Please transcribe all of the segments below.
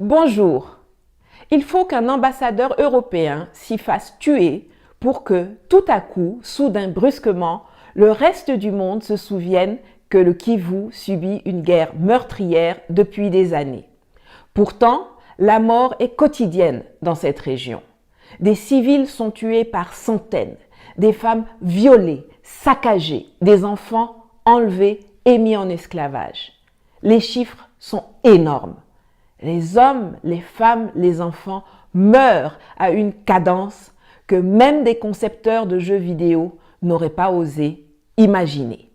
Bonjour. Il faut qu'un ambassadeur européen s'y fasse tuer pour que, tout à coup, soudain, brusquement, le reste du monde se souvienne que le Kivu subit une guerre meurtrière depuis des années. Pourtant, la mort est quotidienne dans cette région. Des civils sont tués par centaines, des femmes violées, saccagées, des enfants enlevés et mis en esclavage. Les chiffres sont énormes. Les hommes, les femmes, les enfants meurent à une cadence que même des concepteurs de jeux vidéo n'auraient pas osé imaginer.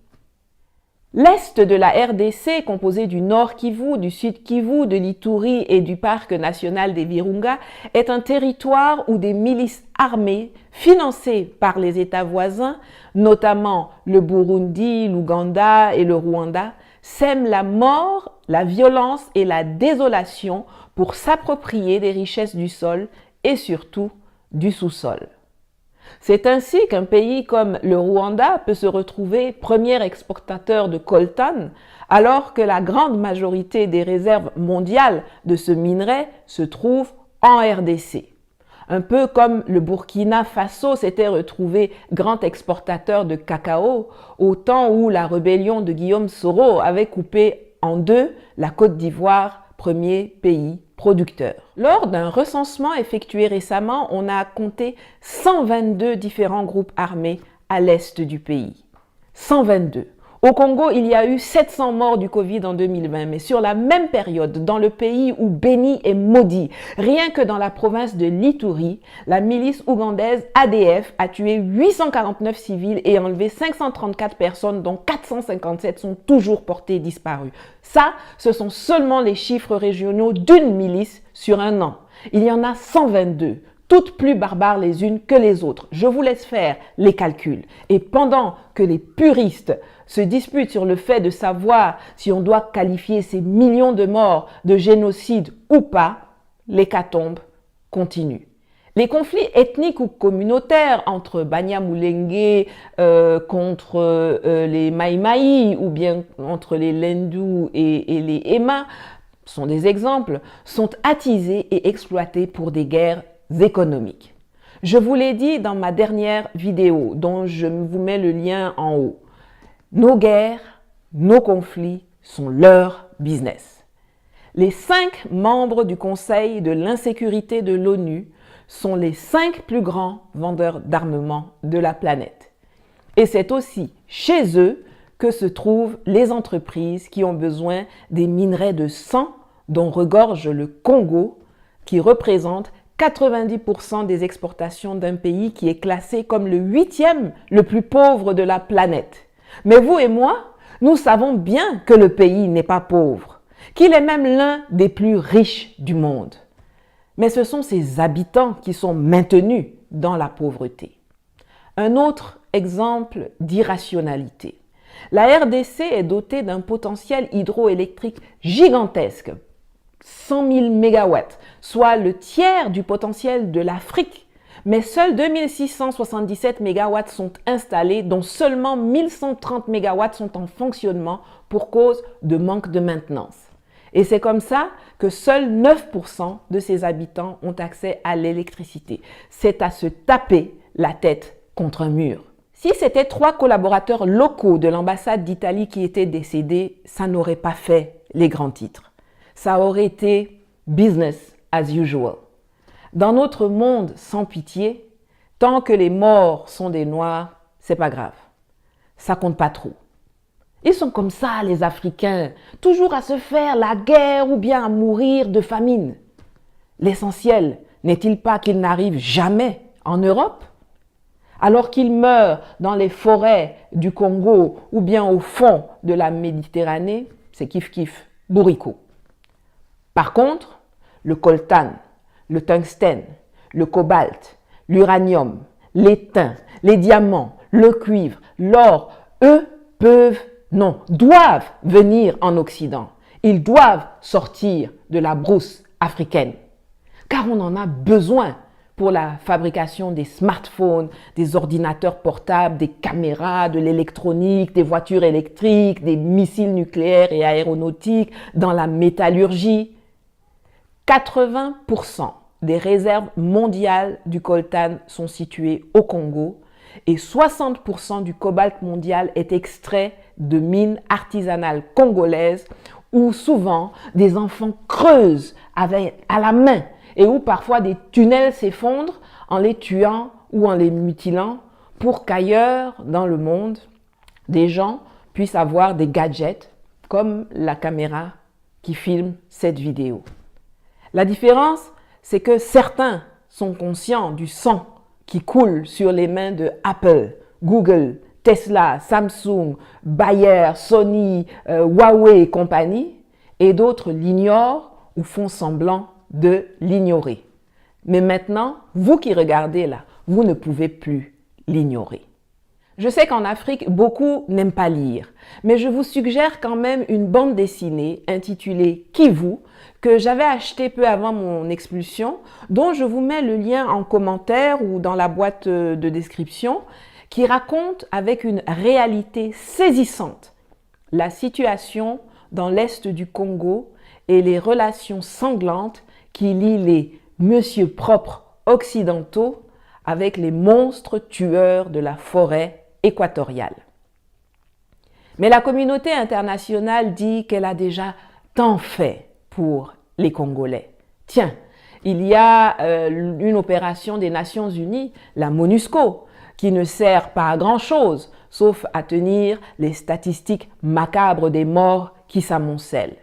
L'est de la RDC, composé du Nord Kivu, du Sud Kivu, de l'Ituri et du parc national des Virunga, est un territoire où des milices armées financées par les États voisins, notamment le Burundi, l'Ouganda et le Rwanda, sèment la mort, la violence et la désolation pour s'approprier des richesses du sol et surtout du sous-sol. C'est ainsi qu'un pays comme le Rwanda peut se retrouver premier exportateur de coltan alors que la grande majorité des réserves mondiales de ce minerai se trouvent en RDC. Un peu comme le Burkina Faso s'était retrouvé grand exportateur de cacao au temps où la rébellion de Guillaume Soro avait coupé en deux la Côte d'Ivoire, premier pays producteur. Lors d'un recensement effectué récemment, on a compté 122 différents groupes armés à l'est du pays. 122. Au Congo, il y a eu 700 morts du Covid en 2020, mais sur la même période, dans le pays où béni est maudit, rien que dans la province de l'Ituri, la milice ougandaise ADF a tué 849 civils et enlevé 534 personnes, dont 457 sont toujours portées disparues. Ça, ce sont seulement les chiffres régionaux d'une milice sur un an. Il y en a 122. Toutes plus barbares les unes que les autres. Je vous laisse faire les calculs. Et pendant que les puristes se disputent sur le fait de savoir si on doit qualifier ces millions de morts de génocide ou pas, l'hécatombe continue. Les conflits ethniques ou communautaires entre Banyamulenge contre les Maïmaï ou bien entre les Lendu et les Ema sont des exemples, sont attisés et exploités pour des guerres économiques. Je vous l'ai dit dans ma dernière vidéo, dont je vous mets le lien en haut. Nos guerres, nos conflits sont leur business. Les 5 membres du Conseil de l'insécurité de l'ONU sont les 5 plus grands vendeurs d'armement de la planète. Et c'est aussi chez eux que se trouvent les entreprises qui ont besoin des minerais de sang dont regorge le Congo, qui représente 90% des exportations d'un pays qui est classé comme le 8e le plus pauvre de la planète. Mais vous et moi, nous savons bien que le pays n'est pas pauvre, qu'il est même l'un des plus riches du monde. Mais ce sont ses habitants qui sont maintenus dans la pauvreté. Un autre exemple d'irrationalité. La RDC est dotée d'un potentiel hydroélectrique gigantesque, 100 000 mégawatts, soit le tiers du potentiel de l'Afrique. Mais seuls 2677 mégawatts sont installés, dont seulement 1130 mégawatts sont en fonctionnement pour cause de manque de maintenance. Et c'est comme ça que seuls 9% de ses habitants ont accès à l'électricité. C'est à se taper la tête contre un mur. Si c'était 3 collaborateurs locaux de l'ambassade d'Italie qui étaient décédés, ça n'aurait pas fait les grands titres. Ça aurait été business as usual. Dans notre monde sans pitié, tant que les morts sont des noirs, c'est pas grave. Ça compte pas trop. Ils sont comme ça, les Africains, toujours à se faire la guerre ou bien à mourir de famine. L'essentiel n'est-il pas qu'ils n'arrivent jamais en Europe? Alors qu'ils meurent dans les forêts du Congo ou bien au fond de la Méditerranée, c'est kiff-kiff, bourricot. Par contre, le coltan, le tungstène, le cobalt, l'uranium, l'étain, les diamants, le cuivre, l'or, eux doivent venir en Occident. Ils doivent sortir de la brousse africaine. Car on en a besoin pour la fabrication des smartphones, des ordinateurs portables, des caméras, de l'électronique, des voitures électriques, des missiles nucléaires et aéronautiques, dans la métallurgie. 80% des réserves mondiales du coltan sont situées au Congo et 60% du cobalt mondial est extrait de mines artisanales congolaises où souvent des enfants creusent à la main et où parfois des tunnels s'effondrent en les tuant ou en les mutilant pour qu'ailleurs dans le monde, des gens puissent avoir des gadgets comme la caméra qui filme cette vidéo. La différence, c'est que certains sont conscients du sang qui coule sur les mains de Apple, Google, Tesla, Samsung, Bayer, Sony, Huawei et compagnie, et d'autres l'ignorent ou font semblant de l'ignorer. Mais maintenant, vous qui regardez là, vous ne pouvez plus l'ignorer. Je sais qu'en Afrique, beaucoup n'aiment pas lire, mais je vous suggère quand même une bande dessinée intitulée « Kivu » que j'avais achetée peu avant mon expulsion, dont je vous mets le lien en commentaire ou dans la boîte de description, qui raconte avec une réalité saisissante la situation dans l'est du Congo et les relations sanglantes qui lient les monsieur propres occidentaux avec les monstres tueurs de la forêt équatoriale. Mais la communauté internationale dit qu'elle a déjà tant fait pour les Congolais. Tiens, il y a une opération des Nations Unies, la MONUSCO, qui ne sert pas à grand-chose, sauf à tenir les statistiques macabres des morts qui s'amoncellent.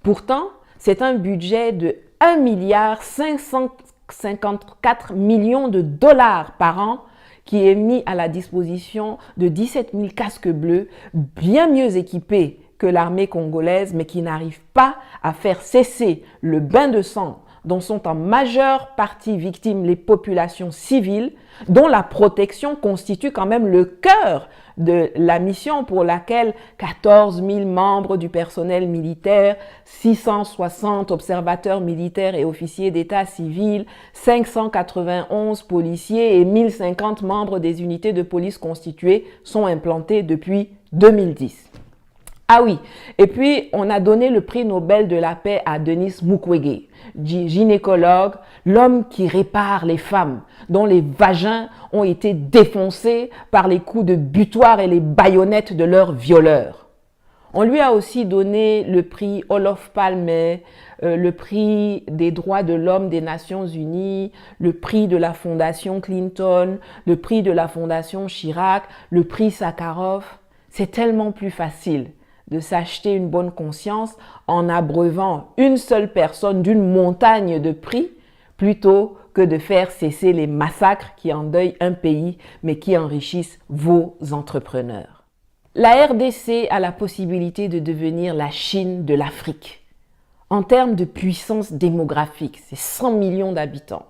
Pourtant, c'est un budget de 1,554 milliard de dollars par an qui est mis à la disposition de 17 000 casques bleus, bien mieux équipés que l'armée congolaise, mais qui n'arrivent pas à faire cesser le bain de sang dont sont en majeure partie victimes les populations civiles, dont la protection constitue quand même le cœur de la mission pour laquelle 14 000 membres du personnel militaire, 660 observateurs militaires et officiers d'état civil, 591 policiers et 1050 membres des unités de police constituées sont implantés depuis 2010. Ah oui, et puis on a donné le prix Nobel de la paix à Denis Mukwege, gynécologue, l'homme qui répare les femmes, dont les vagins ont été défoncés par les coups de butoir et les baïonnettes de leurs violeurs. On lui a aussi donné le prix Olof Palme, le prix des droits de l'homme des Nations Unies, le prix de la Fondation Clinton, le prix de la Fondation Chirac, le prix Sakharov. C'est tellement plus facile de s'acheter une bonne conscience en abreuvant une seule personne d'une montagne de prix plutôt que de faire cesser les massacres qui endeuillent un pays mais qui enrichissent vos entrepreneurs. La RDC a la possibilité de devenir la Chine de l'Afrique. En termes de puissance démographique, c'est 100 millions d'habitants.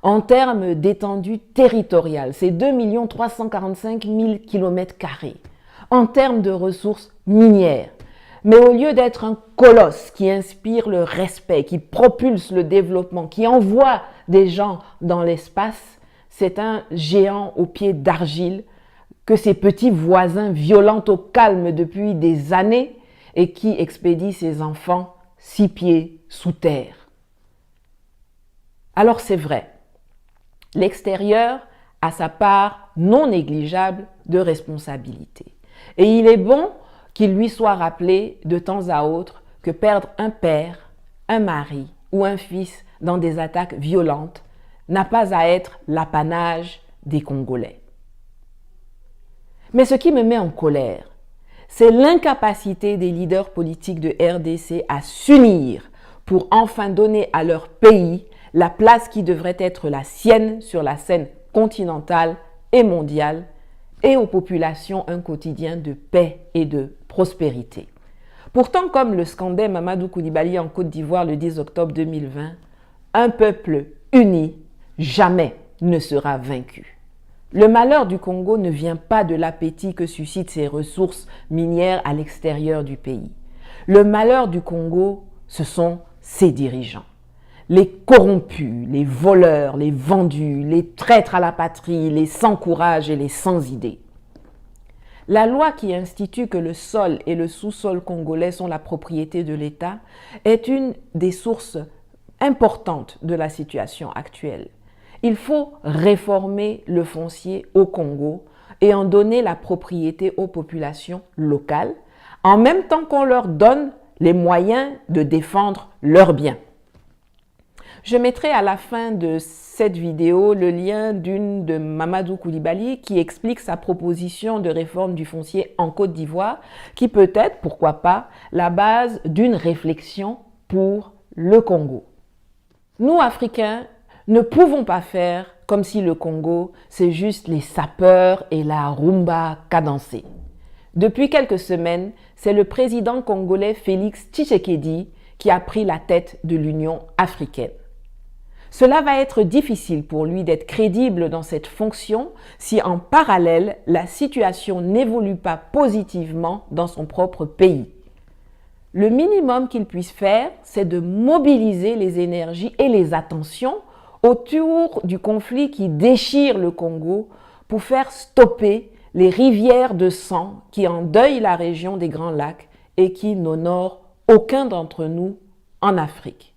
En termes d'étendue territoriale, c'est 2 345 000 km². En termes de ressources minières. Mais au lieu d'être un colosse qui inspire le respect, qui propulse le développement, qui envoie des gens dans l'espace, c'est un géant aux pieds d'argile que ses petits voisins violentent au calme depuis des années et qui expédie ses enfants 6 pieds sous terre. Alors c'est vrai, l'extérieur a sa part non négligeable de responsabilité. Et il est bon qu'il lui soit rappelé de temps à autre que perdre un père, un mari ou un fils dans des attaques violentes n'a pas à être l'apanage des Congolais. Mais ce qui me met en colère, c'est l'incapacité des leaders politiques de RDC à s'unir pour enfin donner à leur pays la place qui devrait être la sienne sur la scène continentale et mondiale, et aux populations un quotidien de paix et de prospérité. Pourtant, comme le scandait Mamadou Koulibaly en Côte d'Ivoire le 10 octobre 2020, un peuple uni jamais ne sera vaincu. Le malheur du Congo ne vient pas de l'appétit que suscitent ses ressources minières à l'extérieur du pays. Le malheur du Congo, ce sont ses dirigeants. Les corrompus, les voleurs, les vendus, les traîtres à la patrie, les sans courage et les sans idées. La loi qui institue que le sol et le sous-sol congolais sont la propriété de l'État est une des sources importante de la situation actuelle. Il faut réformer le foncier au Congo et en donner la propriété aux populations locales, en même temps qu'on leur donne les moyens de défendre leurs biens. Je mettrai à la fin de cette vidéo le lien d'une de Mamadou Koulibaly qui explique sa proposition de réforme du foncier en Côte d'Ivoire, qui peut être, pourquoi pas, la base d'une réflexion pour le Congo. Nous, Africains, ne pouvons pas faire comme si le Congo, c'est juste les sapeurs et la rumba cadencée. Depuis quelques semaines, c'est le président congolais Félix Tshisekedi qui a pris la tête de l'Union africaine. Cela va être difficile pour lui d'être crédible dans cette fonction si en parallèle, la situation n'évolue pas positivement dans son propre pays. Le minimum qu'il puisse faire, c'est de mobiliser les énergies et les attentions autour du conflit qui déchire le Congo pour faire stopper les rivières de sang qui endeuillent la région des Grands Lacs et qui n'honorent aucun d'entre nous en Afrique.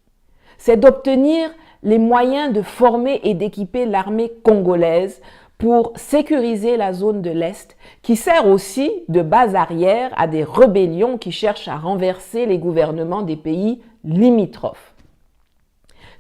C'est d'obtenir les moyens de former et d'équiper l'armée congolaise pour sécuriser la zone de l'Est, qui sert aussi de base arrière à des rébellions qui cherchent à renverser les gouvernements des pays limitrophes.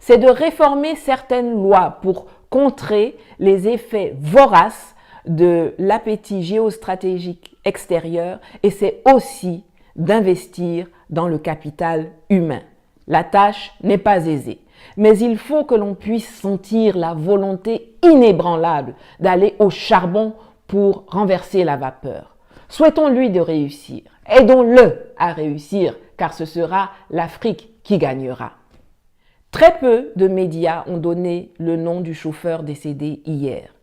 C'est de réformer certaines lois pour contrer les effets voraces de l'appétit géostratégique extérieur et c'est aussi d'investir dans le capital humain. La tâche n'est pas aisée, mais il faut que l'on puisse sentir la volonté inébranlable d'aller au charbon pour renverser la vapeur. Souhaitons-lui de réussir, aidons-le à réussir, car ce sera l'Afrique qui gagnera. Très peu de médias ont donné le nom du chauffeur décédé hier.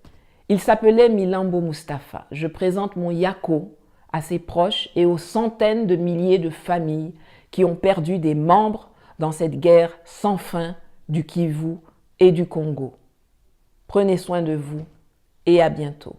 Il s'appelait Milambo Mustapha. Je présente mon yako à ses proches et aux centaines de milliers de familles qui ont perdu des membres dans cette guerre sans fin du Kivu et du Congo. Prenez soin de vous et à bientôt.